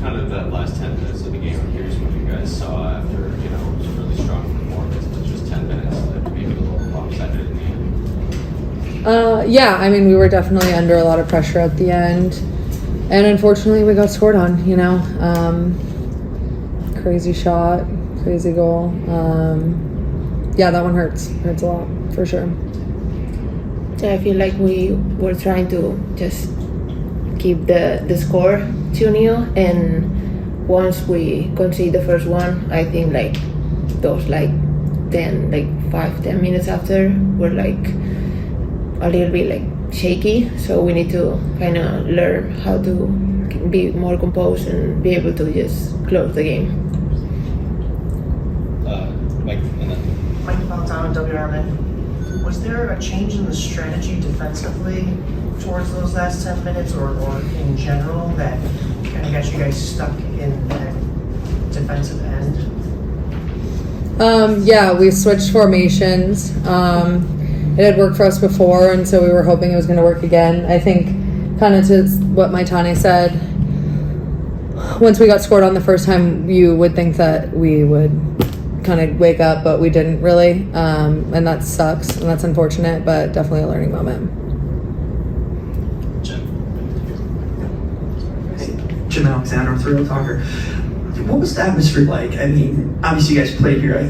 kind of that last 10 minutes of the game, I'm curious what you guys saw after, you know, it was a really strong performance, but just 10 minutes that maybe a little lopsided in the end. Yeah, I mean, we were definitely under a lot of pressure at the end. And unfortunately, we got scored on, you know. Crazy shot, crazy goal. Yeah, that one hurts. Hurts a lot, for sure. So I feel like we were trying to just keep the score 2-0, and once we concede the first one, I think like those 5-10 minutes after were like a little bit like shaky, so we need to kind of learn how to be more composed and be able to just close the game. Mike, and then Maitane, WRMN. Was there a change in the strategy defensively towards those last 10 minutes or in general that kind of got you guys stuck in that defensive end? Yeah, we switched formations. It had worked for us before, and so we were hoping it was going to work again. I think, kind of to what Maitane said, once we got scored on the first time, you would think that we would kind of wake up, but we didn't really, and that sucks, and that's unfortunate, but definitely a learning moment. Jim Alexander, Thrill Talker. What was the atmosphere like? I mean, obviously you guys played here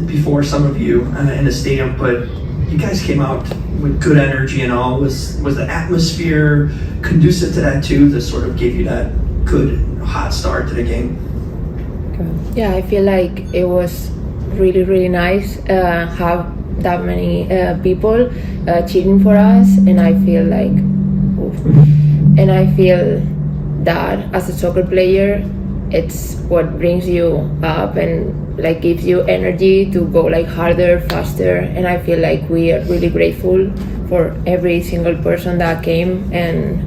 before, some of you, in the stadium, but you guys came out with good energy and all. Was the atmosphere conducive to that too, that sort of gave you that good hot start to the game? Yeah, I feel like it was really, really nice have that many people cheering for us, and I feel that as a soccer player, it's what brings you up and like gives you energy to go like harder, faster, and I feel like we are really grateful for every single person that came and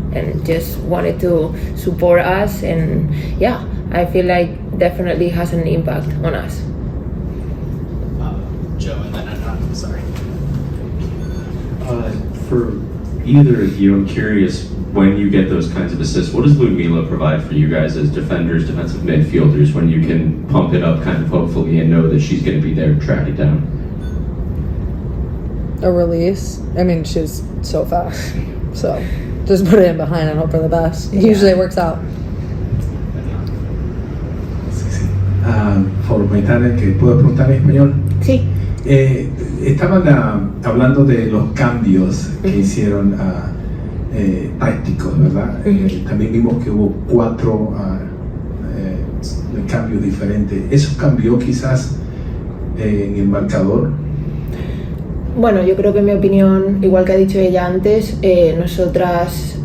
just wanted to support us, and yeah, I feel like definitely has an impact on us. Joe, and then I'm sorry. For either of you, I'm curious, when you get those kinds of assists, what does Ludmila provide for you guys as defenders, defensive midfielders, when you can pump it up kind of hopefully and know that she's going to be there to track it down? A release. I mean, she's so fast. So just put it in behind and hope for the best. Usually it works out. For Maitane, que puedo preguntar en español. Sí. Estaban hablando de los cambios que hicieron tácticos, ¿verdad? También vimos que hubo 4 cambios diferentes. ¿Eso cambió quizás en el marcador? Bueno, yo creo que en mi opinión, igual que ha dicho ella antes, nosotras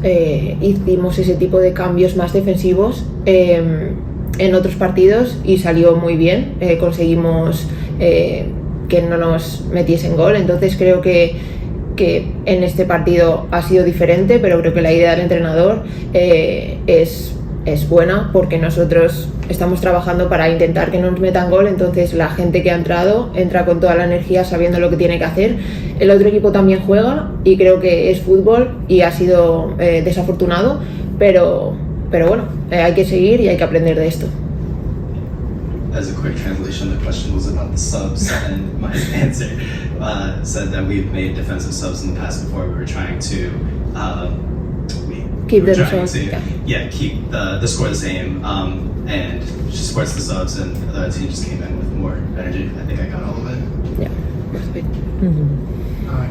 hicimos ese tipo de cambios más defensivos en otros partidos y salió muy bien. Conseguimos que no nos metiesen gol, entonces creo que en este partido ha sido diferente, pero creo que la idea del entrenador es buena, porque nosotros estamos trabajando para intentar que no nos metan gol, entonces la gente que ha entrado entra con toda la energía sabiendo lo que tiene que hacer. El otro equipo también juega y creo que es fútbol y ha sido desafortunado, pero bueno, hay que seguir y hay que aprender de esto. As a quick translation, the question was about the subs, and my answer said that we've made defensive subs in the past before. We were trying to keep the results. Keep the score the same, and she supports the subs, and the other team just came in with more energy. I think I got all of it. Yeah, that's good.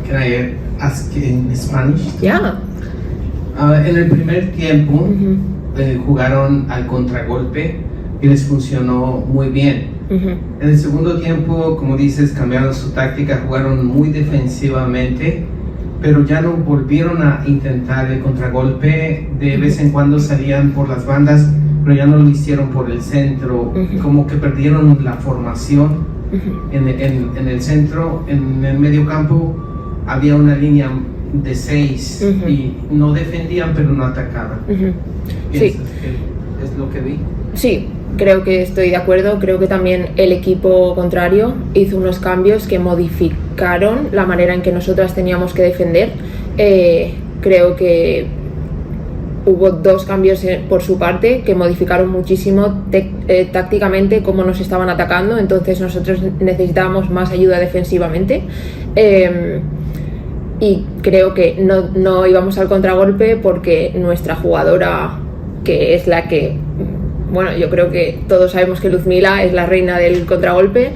Can I ask in Spanish? Yeah. En el primer tiempo jugaron al contragolpe y les funcionó muy bien. En el segundo tiempo, como dices, cambiaron su táctica, jugaron muy defensivamente, pero ya no volvieron a intentar el contragolpe. De vez en cuando salían por las bandas, pero ya no lo hicieron por el centro. Como que perdieron la formación en el centro. En el medio campo había una línea de 6 y no defendían, pero no atacaban. Sí. ¿Es lo que vi? Sí, creo que estoy de acuerdo. Creo que también el equipo contrario hizo unos cambios que modificaron la manera en que nosotras teníamos que defender. Creo que hubo 2 cambios por su parte que modificaron muchísimo tácticamente cómo nos estaban atacando, entonces nosotros necesitábamos más ayuda defensivamente. Y creo que no íbamos al contragolpe porque nuestra jugadora, que es la que, bueno, yo creo que todos sabemos que Luzmila es la reina del contragolpe,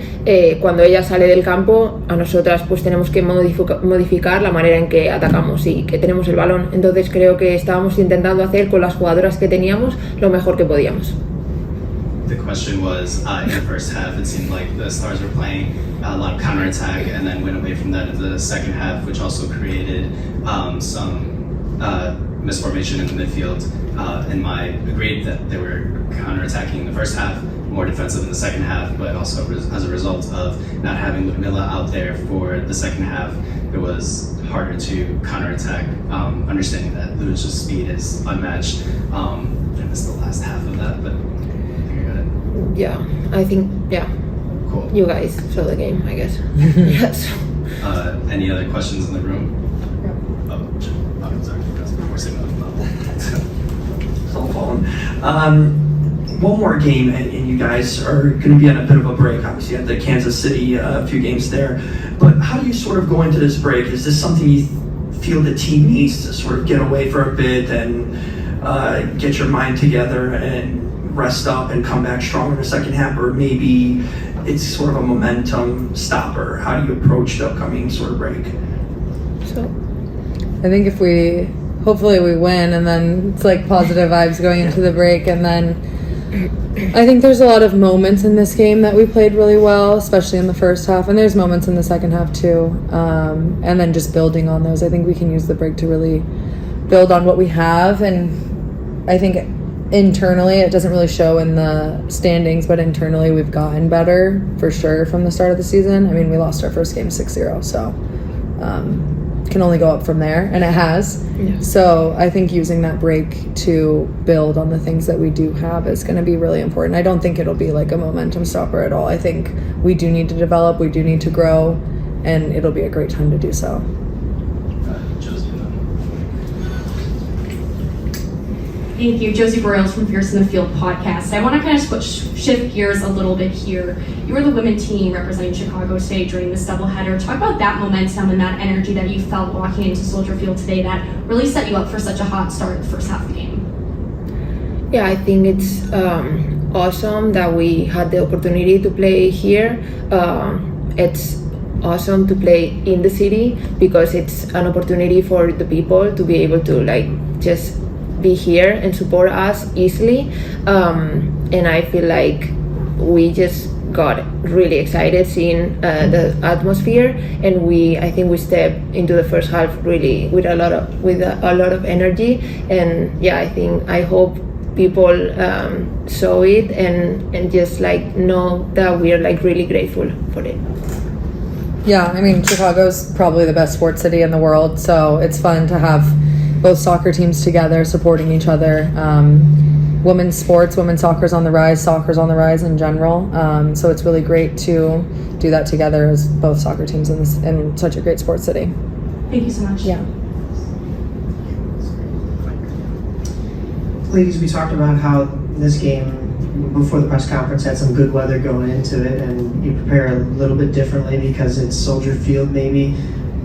cuando ella sale del campo, a nosotras pues tenemos que modificar la manera en que atacamos y que tenemos el balón. Entonces creo que estábamos intentando hacer con las jugadoras que teníamos lo mejor que podíamos. The question was, in the first half, it seemed like the Stars were playing a lot of counterattack and then went away from that in the second half, which also created some misformation in the midfield. And I agreed that they were counterattacking in the first half, more defensive in the second half, but also as a result of not having Ludmila out there for the second half, it was harder to counterattack, understanding that Luda's speed is unmatched. I missed the last half of that, but Yeah, I think, cool. you guys saw the game, I guess. Yes. Any other questions in the room? Oh, sorry. We're saying Cell phone. One more game, and you guys are going to be on a bit of a break. Obviously, you had the Kansas City, a few games there. But how do you sort of go into this break? Is this something you feel the team needs to sort of get away for a bit and get your mind together and rest up and come back strong in the second half, or maybe it's sort of a momentum stopper? How do you approach the upcoming sort of break? So, I think hopefully we win, and then it's like positive vibes going into the break, and then I think there's a lot of moments in this game that we played really well, especially in the first half, and there's moments in the second half too, and then just building on those. I think we can use the break to really build on what we have, and I think internally it doesn't really show in the standings, but internally we've gotten better for sure from the start of the season. I mean, we lost our first game 6-0, so can only go up from there, and it has. Yeah. So I think using that break to build on the things that we do have is going to be really important. I don't think it'll be like a momentum stopper at all. I think we do need to develop, we do need to grow, and it'll be a great time to do so. Thank you. Josie Boreals from Fierce in the Field podcast. I want to kind of shift gears a little bit here. You were the women's team representing Chicago today during this doubleheader. Talk about that momentum and that energy that you felt walking into Soldier Field today that really set you up for such a hot start in the first half of the game. Yeah, I think it's awesome that we had the opportunity to play here. It's awesome to play in the city because it's an opportunity for the people to be able to like just be here and support us easily, and I feel like we just got really excited seeing the atmosphere, and I think we stepped into the first half really with a lot of energy, and I hope people saw it and just like know that we are like really grateful for it. Yeah, I mean, Chicago's probably the best sports city in the world, so it's fun to have both soccer teams together supporting each other. Women's sports, women's soccer's on the rise, soccer's on the rise in general. So it's really great to do that together as both soccer teams in such a great sports city. Thank you so much. Yeah. Ladies, we talked about how this game before the press conference had some good weather going into it, and you prepare a little bit differently because it's Soldier Field maybe.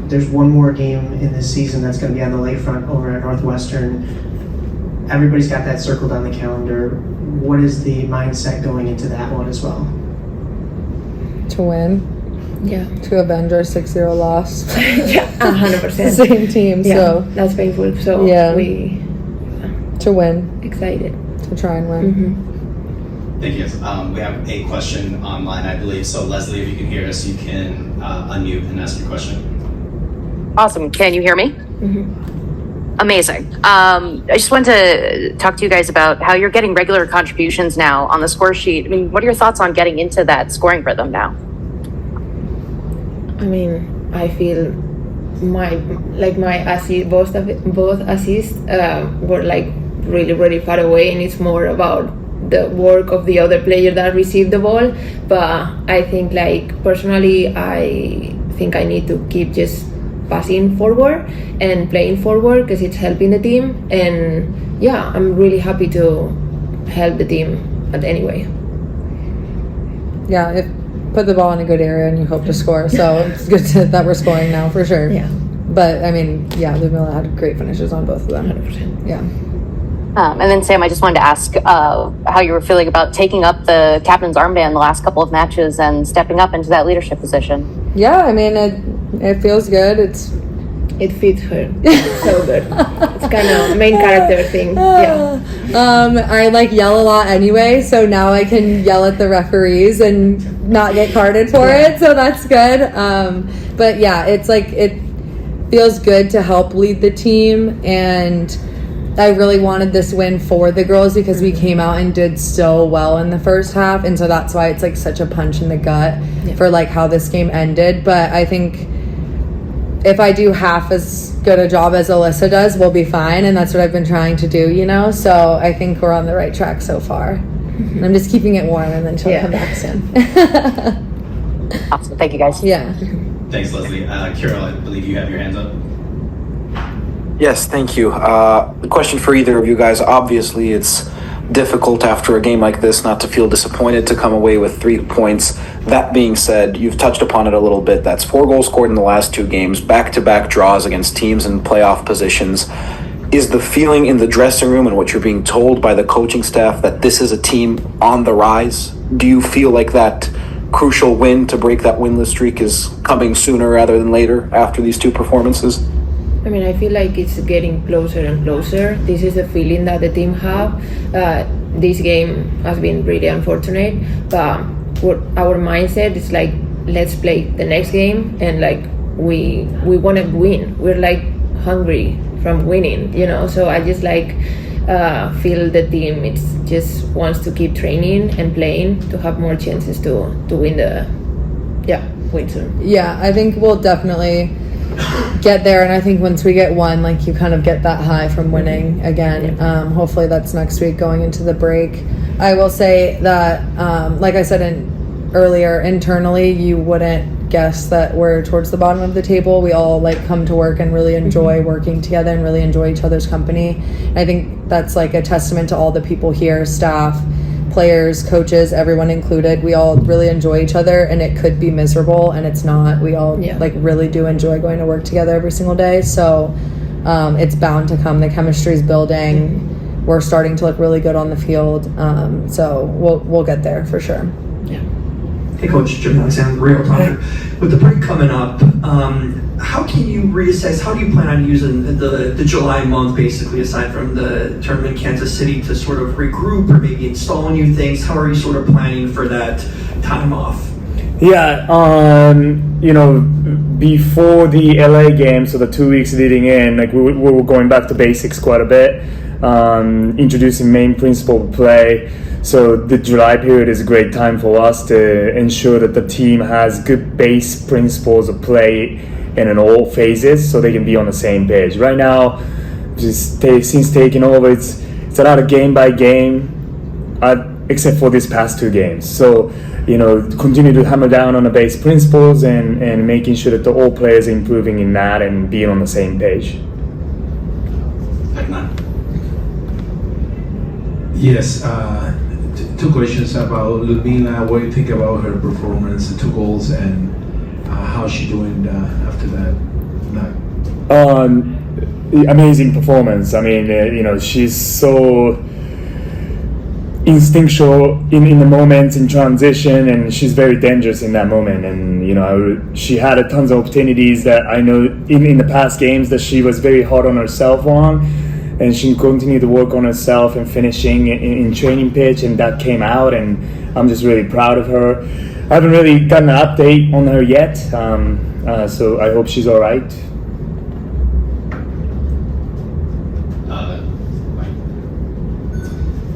There's one more game in this season that's going to be on the lakefront over at Northwestern. Everybody's got that circled on the calendar. What is the mindset going into that one as well? To win. Yeah. To avenge our 6-0 loss. Yeah, 100%. Same team, Yeah, so. that's painful. So Yeah. we To win. excited. To try and win. Mm-hmm. Thank you. We have a question online, I believe. So Leslie, if you can hear us, you can unmute and ask your question. Awesome. Can you hear me? Mm-hmm. Amazing. I just wanted to talk to you guys about how you're getting regular contributions now on the score sheet. I mean, what are your thoughts on getting into that scoring rhythm now? I mean, I feel my assist, both assists were like really far away, and it's more about the work of the other player that received the ball. But I think like personally, I think I need to keep just passing forward and playing forward because it's helping the team. And yeah, I'm really happy to help the team at any way. Yeah, put the ball in a good area and you hope to score. So it's good that we're scoring now for sure. Yeah. But I mean, yeah, Ludmila had great finishes on both of them. 100%. Yeah. And then Sam, I just wanted to ask how you were feeling about taking up the captain's armband the last couple of matches and stepping up into that leadership position. Yeah, I mean, it feels good. It fits her so good. It's kind of main character thing. Yeah. I yell a lot anyway, so now I can yell at the referees and not get carded for it, so that's good. But yeah, it's it feels good to help lead the team, and I really wanted this win for the girls because we came out and did so well in the first half, and so that's why it's such a punch in the gut for how this game ended. But I think if I do half as good a job as Alyssa does, we'll be fine, and that's what I've been trying to do, so I think we're on the right track so far. And I'm just keeping it warm, and then she'll come back soon. Awesome. Thank you, guys. Yeah. Thanks, Leslie. Kirill, I believe you have your hands up. Yes, thank you. The question for either of you guys, obviously it's difficult after a game like this not to feel disappointed to come away with 3 points. That being said, you've touched upon it a little bit. That's 4 goals scored in the last 2 games, back-to-back draws against teams in playoff positions. Is the feeling in the dressing room and what you're being told by the coaching staff that this is a team on the rise? Do you feel like that crucial win to break that winless streak is coming sooner rather than later after these 2 performances? I mean, I feel like it's getting closer and closer. This is the feeling that the team have. This game has been really unfortunate, but our mindset is let's play the next game, and we want to win. We're hungry from winning, So I just feel the team just wants to keep training and playing to have more chances to win win soon. Yeah, I think we'll definitely get there, and I think once we get one, you kind of get that high from winning again. Hopefully that's next week going into the break. I will say that like I said earlier, internally you wouldn't guess that we're towards the bottom of the table. We all come to work and really enjoy working together and really enjoy each other's company. And I think that's a testament to all the people here, staff, players, coaches, everyone included. We all really enjoy each other, and it could be miserable, and it's not. We all really do enjoy going to work together every single day. So it's bound to come. The chemistry's building. We're starting to look really good on the field. So we'll get there for sure. Yeah. Hey, Coach Jim Alexander, Real Talker. With the break coming up, how can you reassess? How do you plan on using the July month, basically, aside from the tournament in Kansas City, to sort of regroup or maybe install new things? How are you sort of planning for that time off? Yeah, before the LA game, so the 2 weeks leading in, we were going back to basics quite a bit, introducing main principle of play. So the July period is a great time for us to ensure that the team has good base principles of play in all phases, so they can be on the same page. Right now, since taking over, it's a lot of game by game, except for these past 2 games. So, continue to hammer down on the base principles and making sure that all players are improving in that and being on the same page. Yes, 2 questions about Ludmila. What do you think about her performance, the 2 goals, and how's she doing after that? Amazing performance. I mean, she's so instinctual in the moments in transition, and she's very dangerous in that moment. And she had tons of opportunities that I know in the past games that she was very hard on herself on, and she continued to work on herself and finishing in training pitch, and that came out, and I'm just really proud of her. I haven't really gotten an update on her yet, so I hope she's all right.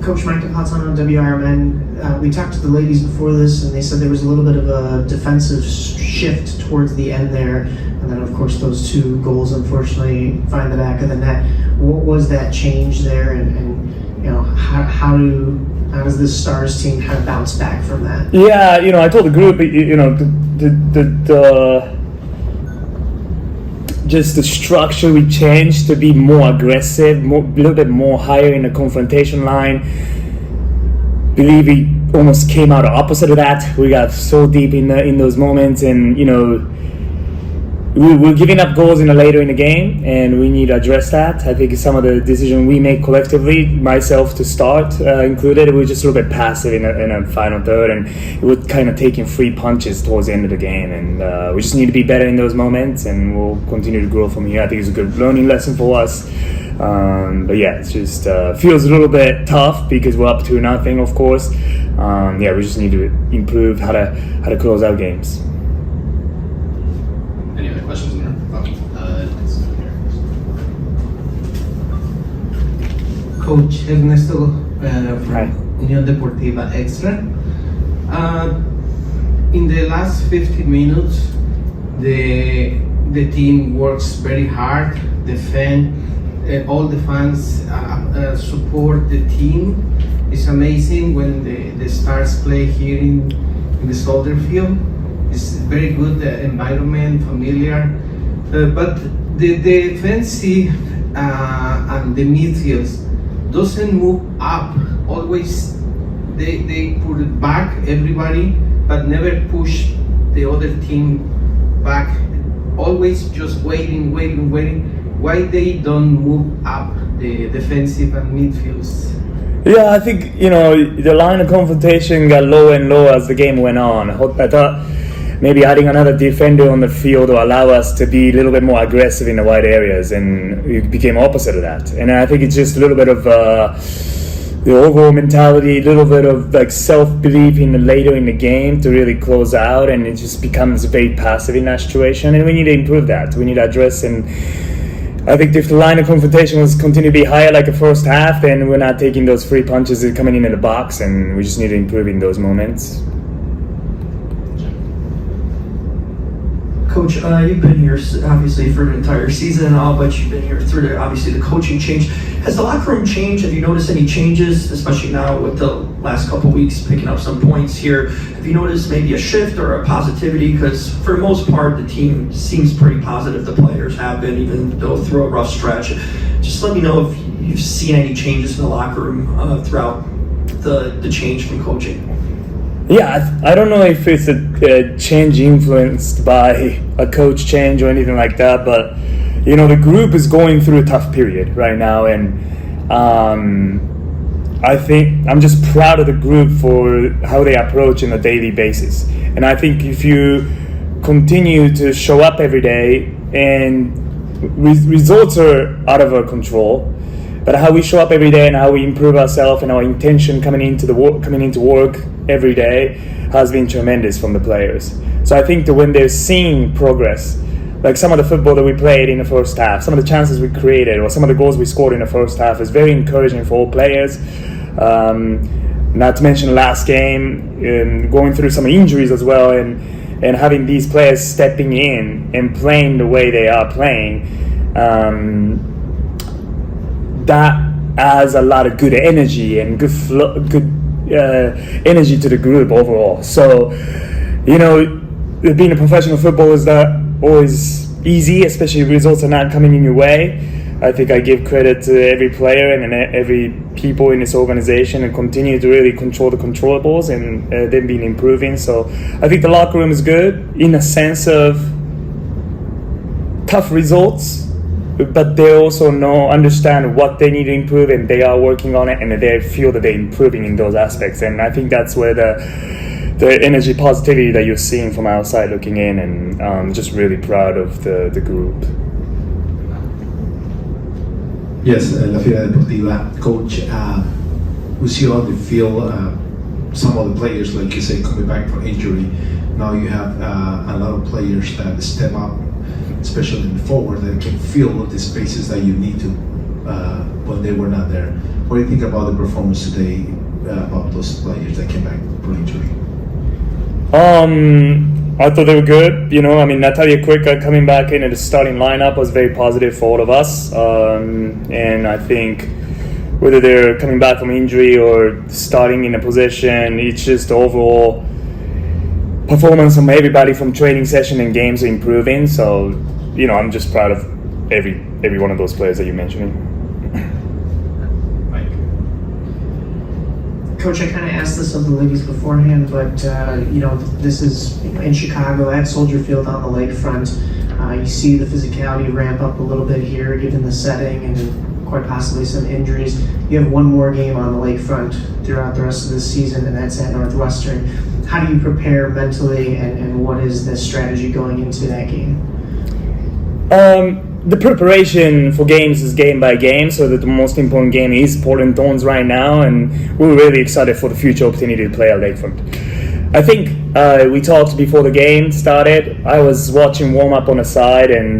Coach Mike Maitane on WRMN. We talked to the ladies before this, and they said there was a little bit of a defensive shift towards the end there, and then of course those 2 goals unfortunately find the back of the net. What was that change there, and how does this Stars team kind of bounce back from that? Yeah, just the structure we changed to be more aggressive, a little bit more higher in the confrontation line. Believe we almost came out opposite of that. We got so deep in those moments, and we're giving up goals later in the game, and we need to address that. I think some of the decisions we make collectively, myself to start included, we were just a little bit passive in a final third, and it was kind of taking free punches towards the end of the game. And we just need to be better in those moments, and we'll continue to grow from here. I think it's a good learning lesson for us. But yeah, it just feels a little bit tough because we're up 2-0, of course. We just need to improve how to close out games. Any other questions in the room? Coach Ernesto Hi. from Unión Deportiva Extra. In the last 50 minutes, the team works very hard, defend, all the fans support the team. It's amazing when the Stars play here in the Soldier Field. It's very good environment, familiar, but the defensive and the midfields doesn't move up. Always they put it back everybody, but never push the other team back. Always just waiting. Why they don't move up the defensive and midfields? Yeah, I think the line of confrontation got lower and lower as the game went on. I thought maybe adding another defender on the field will allow us to be a little bit more aggressive in the wide areas, and it became opposite of that. And I think it's just a little bit of the overall mentality, a little bit of like self-belief later in the game to really close out, and it just becomes very passive in that situation. And we need to improve that. We need to address, and I think if the line of confrontation was continue to be higher like the first half, then we're not taking those free punches coming into the box, and we just need to improve in those moments. Coach, you've been here obviously for an entire season and all, but you've been here through obviously the coaching change. Has the locker room changed? Have you noticed any changes, especially now with the last couple of weeks picking up some points here? Have you noticed maybe a shift or a positivity? Because for the most part, the team seems pretty positive. The players have been, even though through a rough stretch. Just let me know if you've seen any changes in the locker room throughout the change from coaching. Yeah, I don't know if it's a change influenced by a coach change or anything like that, but the group is going through a tough period right now, and I think I'm just proud of the group for how they approach on a daily basis. And I think if you continue to show up every day, and results are out of our control, but how we show up every day and how we improve ourselves and our intention coming into work every day has been tremendous from the players. So I think that when they're seeing progress, like some of the football that we played in the first half, some of the chances we created, or some of the goals we scored in the first half is very encouraging for all players. Not to mention last game, going through some injuries as well, and having these players stepping in and playing the way they are playing, that adds a lot of good energy and good energy to the group overall. So, being a professional footballer is not always easy, especially if results are not coming in your way. I think I give credit to every player and every people in this organization, and continue to really control the controllables, and they've been improving. So I think the locker room is good in a sense of tough results, but they also understand what they need to improve, and they are working on it, and they feel that they're improving in those aspects. And I think that's where the energy, positivity that you're seeing from outside looking in, and I'm just really proud of the group. Yes, La Fiera Deportiva. Coach, we see on the field some of the players, like you say, coming back from injury. Now you have a lot of players that step up, especially in the forward, that can fill the spaces that you need to when they were not there. What do you think about the performance today of those players that came back from injury? I thought they were good. Natalia Quick coming back into the starting lineup was very positive for all of us. And I think whether they're coming back from injury or starting in a position, it's just the overall performance from everybody from training session and games are improving. So I'm just proud of every one of those players that you're mentioning. Coach, I kind of asked this of the ladies beforehand, but this is in Chicago at Soldier Field on the lakefront. You see the physicality ramp up a little bit here, given the setting and quite possibly some injuries. You have one more game on the lakefront throughout the rest of the season, and that's at Northwestern. How do you prepare mentally, and what is the strategy going into that game? The preparation for games is game by game, so that the most important game is Portland Thorns right now, and we're really excited for the future opportunity to play at Lakefront. I think we talked before the game started. I was watching warm-up on the side, and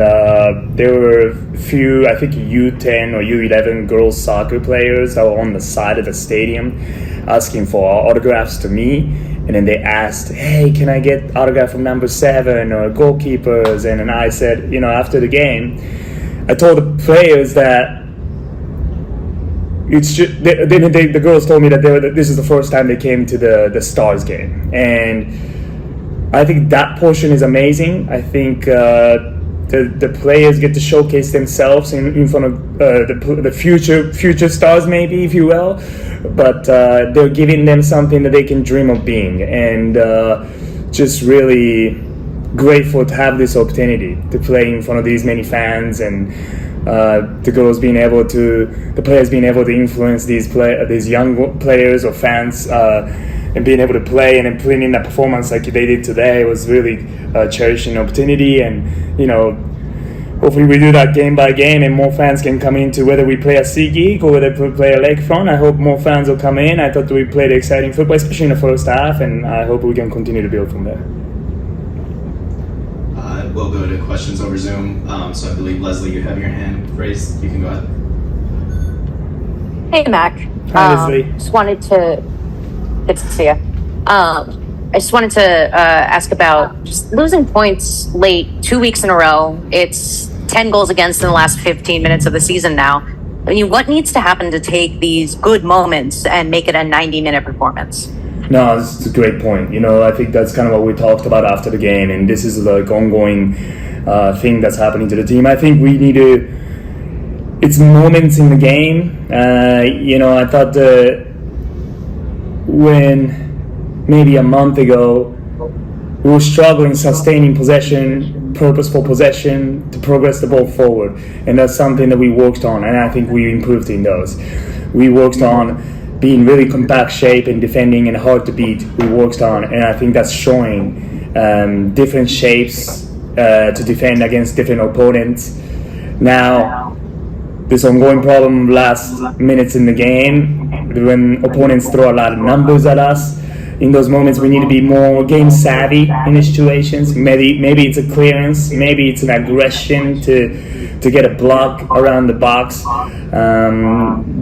there were a few, I think U10 or U11 girls soccer players that were on the side of the stadium asking for autographs to me. And then they asked, hey, can I get autograph from number 7 or goalkeepers? And then I said, after the game, I told the players that it's just, the girls told me that this is the first time they came to the Stars game. And I think that portion is amazing. I think the players get to showcase themselves in front of the future stars, maybe, if you will. But they're giving them something that they can dream of being, and just really grateful to have this opportunity to play in front of these many fans, and the players being able to influence these young players or fans, and being able to play and then putting in that performance like they did today was really cherishing opportunity. And hopefully we do that game by game, and more fans can come into whether we play a SeatGeek or whether we play a Lakefront. I hope more fans will come in. I thought we played exciting football, especially in the first half, and I hope we can continue to build from there. We'll go to questions over Zoom. So I believe, Leslie, you have your hand raised. You can go ahead. Hey, Mac. Hi, Leslie. Just wanted to, good to see you. I just wanted to ask about just losing points late 2 weeks in a row. It's 10 goals against in the last 15 minutes of the season now. I mean, what needs to happen to take these good moments and make it a 90-minute performance? No, this is a great point. I think that's kind of what we talked about after the game, and this is like ongoing thing that's happening to the team. I think we need to. It's moments in the game. I thought that when maybe a month ago we were struggling sustaining possession, purposeful possession to progress the ball forward, and that's something that we worked on, and I think we improved in those. We worked on being really compact shape and defending and hard to beat. We worked on, and I think that's showing different shapes to defend against different opponents. Now, this ongoing problem last minutes in the game, when opponents throw a lot of numbers at us, in those moments we need to be more game savvy in the situations. Maybe it's a clearance, maybe it's an aggression to get a block around the box.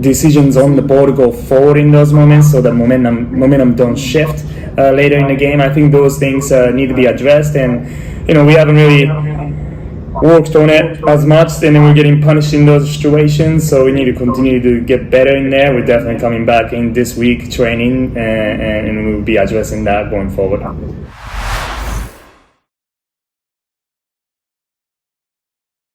Decisions on the ball to go forward in those moments, so that momentum don't shift later in the game. I think those things need to be addressed, and we haven't really worked on it as much, and then we're getting punished in those situations, so we need to continue to get better in there. We're definitely coming back in this week training, and we'll be addressing that going forward.